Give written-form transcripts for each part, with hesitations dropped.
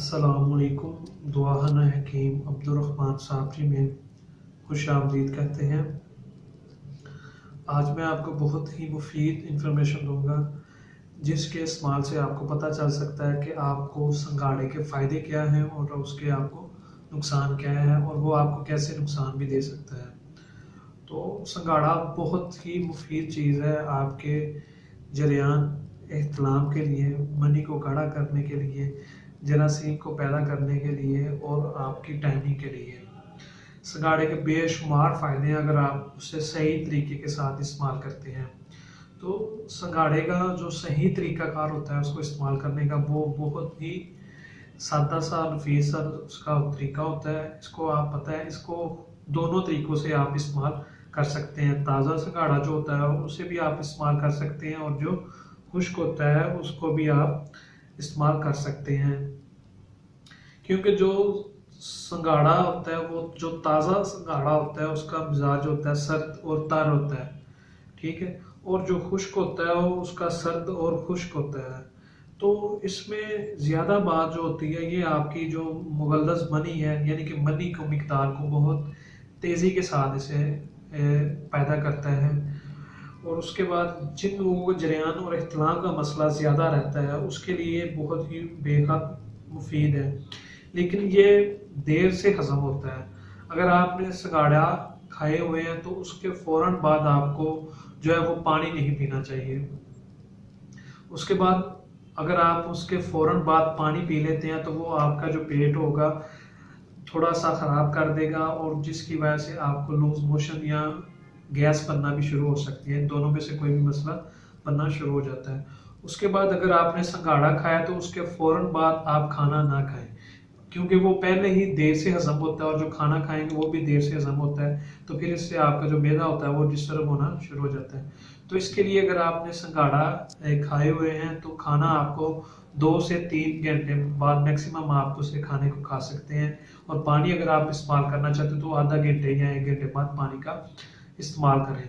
अस्सलामुअलैकुम। दुआन हकीम अब्दुर्रहमान साहब जी में खुश आमदीद कहते हैं। आज मैं आपको बहुत ही मुफीद इंफॉर्मेशन दूंगा जिसके इस्तेमाल से आपको पता चल सकता है कि आपको संगाड़े के फ़ायदे क्या हैं और उसके आपको नुकसान क्या है और वो आपको कैसे नुकसान भी दे सकता है। तो संगाड़ा बहुत ही मुफीद चीज़ है आपके जरियान एहतलाम के लिए, मनी को गाढ़ा करने के लिए, जरासीम को पैदा करने के लिए और आपकी टाइमिंग के लिए। संगाड़े के बेशुमार फ़ायदे हैं अगर आप उसे सही तरीके के साथ इस्तेमाल करते हैं। तो संगाड़े का जो सही तरीकाकार होता है उसको इस्तेमाल करने का, वो बहुत ही सादा सा नफीस सा उसका तरीका होता है। इसको आप पता है, इसको दोनों तरीक़ों से आप इस्तेमाल कर सकते हैं। ताज़ा संगाड़ा जो होता है उसे भी आप इस्तेमाल कर सकते हैं और जो खुश्क होता है उसको भी आप इस्तेमाल कर सकते हैं। क्योंकि जो संगाड़ा होता है, वो जो ताज़ा संगाड़ा होता है उसका मिजाज होता है सर्द और तर होता है, ठीक है। और जो खुश्क होता है वो उसका सर्द और खुश्क होता है। तो इसमें ज़्यादा बात जो होती है ये आपकी जो मुगल्लज़ मनी है, यानी कि मनी को मिकदार को बहुत तेज़ी के साथ इसे पैदा करता है। और उसके बाद जिन लोगों को जरियान और इख्तिलाम का मसला ज़्यादा रहता है उसके लिए बहुत ही बेहद मुफीद है, लेकिन ये देर से हज़म होता है। अगर आपने संगाड़ा खाए हुए हैं तो उसके फ़ौरन बाद आपको जो है वो पानी नहीं पीना चाहिए। उसके बाद अगर आप उसके फ़ौरन बाद पानी पी लेते हैं तो वो आपका जो पेट होगा थोड़ा सा ख़राब कर देगा और जिसकी वजह से आपको लूज मोशन या गैस बनना भी शुरू हो सकती है। इन दोनों में से कोई भी मसला बनना शुरू हो जाता है। उसके बाद अगर आपने संगाड़ा खाया तो उसके फ़ौरन बाद आप खाना ना खाएं, क्योंकि वो पहले ही देर से हज़म होता है और जो खाना खाएंगे वो भी देर से हज़म होता है। तो फिर इससे आपका जो मैदा होता है वो डिस्टर्ब होना शुरू हो जाता है। तो इसके लिए अगर आपने संगाड़ा खाए हुए हैं तो खाना आपको 2 से 3 घंटे बाद मैक्सिमम आप उसे खाने को खा सकते हैं। और पानी अगर आप इस्तेमाल करना चाहते हैं तो आधा घंटे या 1 घंटे बाद पानी का इस्तेमाल करें।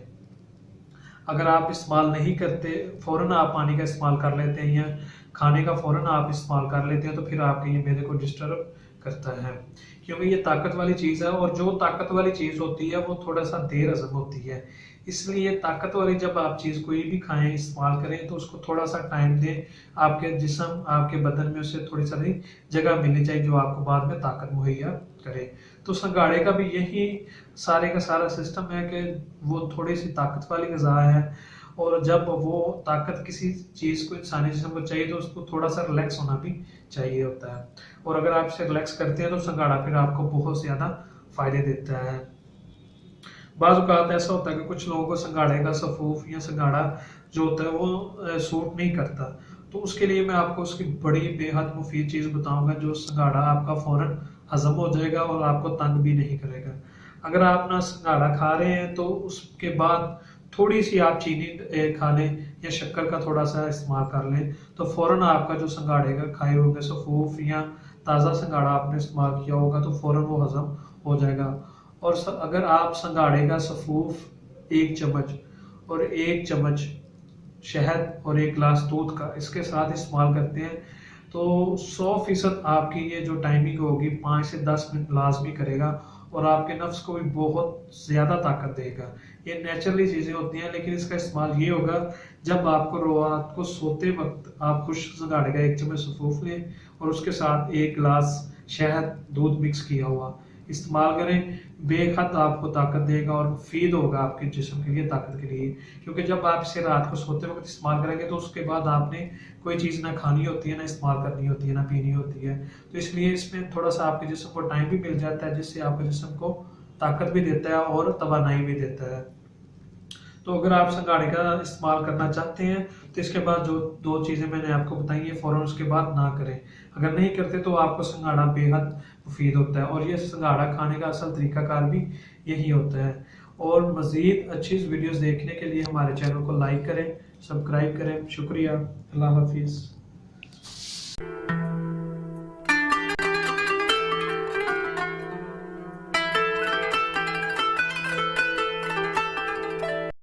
अगर आप इस्तेमाल नहीं करते, फ़ौरन आप पानी का इस्तेमाल कर लेते हैं या खाने का फ़ौरन आप इस्तेमाल कर लेते हैं तो फिर आपके ये मैदे को डिस्टर्ब करता है, क्योंकि ये ताकत वाली चीज़ है और जो ताकत वाली चीज़ होती है वो थोड़ा सा देर हज़म होती है। इसलिए ताकत वाली जब आप चीज़ कोई भी खाएं, इस्तेमाल करें तो उसको थोड़ा सा टाइम दें। आपके जिस्म, आपके बदन में उसे थोड़ी सारी जगह मिलनी चाहिए जो आपको बाद में ताकत मुहैया करे। तो संगाड़े का भी यही सारे का सारा सिस्टम है कि वो थोड़ी सी ताकत वाली ग़िज़ा है और जब वो ताकत किसी चीज़ को इंसानी जिस्म को चाहिए तो उसको थोड़ा सा रिलैक्स होना भी चाहिए होता है। और अगर आप इसे रिलैक्स करते हैं तो संगाड़ा फिर आपको बहुत ज़्यादा फ़ायदे देता है। बाज़ औक़ात ऐसा होता है कि कुछ लोगों को संगाड़े का सफ़ूफ या संगाड़ा जो होता है वो सूट नहीं करता, तो उसके लिए मैं आपको उसकी बड़ी बेहद मुफीद चीज़ बताऊंगा जो संगाड़ा आपका फ़ौरन हज़म हो जाएगा और आपको तंग भी नहीं करेगा। अगर आप ना संगाड़ा खा रहे हैं तो उसके बाद थोड़ी सी आप चीनी खा लें या शक्कर का थोड़ा सा इस्तेमाल कर लें तो फ़ौरन आपका जो संगाड़े का खाए होंगे सफ़ूफ या ताज़ा संगाड़ा आपने इस्तेमाल किया होगा तो फ़ौरन वो हज़म हो जाएगा। और अगर आप संगाड़े का सफ़ूफ 1 चम्मच और 1 चम्मच शहद और 1 गिलास दूध का इसके साथ इस्तेमाल करते हैं तो 100% आपकी ये जो टाइमिंग होगी 5 से 10 मिनट लाजमी करेगा और आपके नफ्स को भी बहुत ज़्यादा ताकत देगा। ये नेचुरली चीज़ें होती हैं, लेकिन इसका इस्तेमाल ये होगा जब आपको रात को सोते वक्त आप खुश्क संगाड़े का 1 चम्मच सफ़ूफ लें और उसके साथ 1 गिलास शहद दूध मिक्स किया हुआ इस्तेमाल करें। बेहद आपको ताकत देगा और मुफीद होगा आपके जिस्म के लिए, ताकत के लिए। क्योंकि जब आप इसे रात को सोते वक्त इस्तेमाल करेंगे तो उसके बाद आपने कोई चीज़ ना खानी होती है, ना इस्तेमाल करनी होती है, ना पीनी होती है। तो इसलिए इसमें थोड़ा सा आपके जिस्म को टाइम भी मिल जाता है जिससे आपके जिस्म को ताकत भी देता है और तवानाई भी देता है। तो अगर आप संगाड़े का इस्तेमाल करना चाहते हैं तो इसके बाद जो 2 चीज़ें मैंने आपको बताई है फ़ौरन उसके बाद ना करें। अगर नहीं करते तो आपको संगाड़ा बेहद मुफीद होता है और ये संगाड़ा खाने का असल तरीकाकार भी यही होता है। और मज़ीद अच्छी वीडियोज़ देखने के लिए हमारे चैनल को लाइक करें, सब्सक्राइब करें। शुक्रिया। अल्लाह हाफिज़।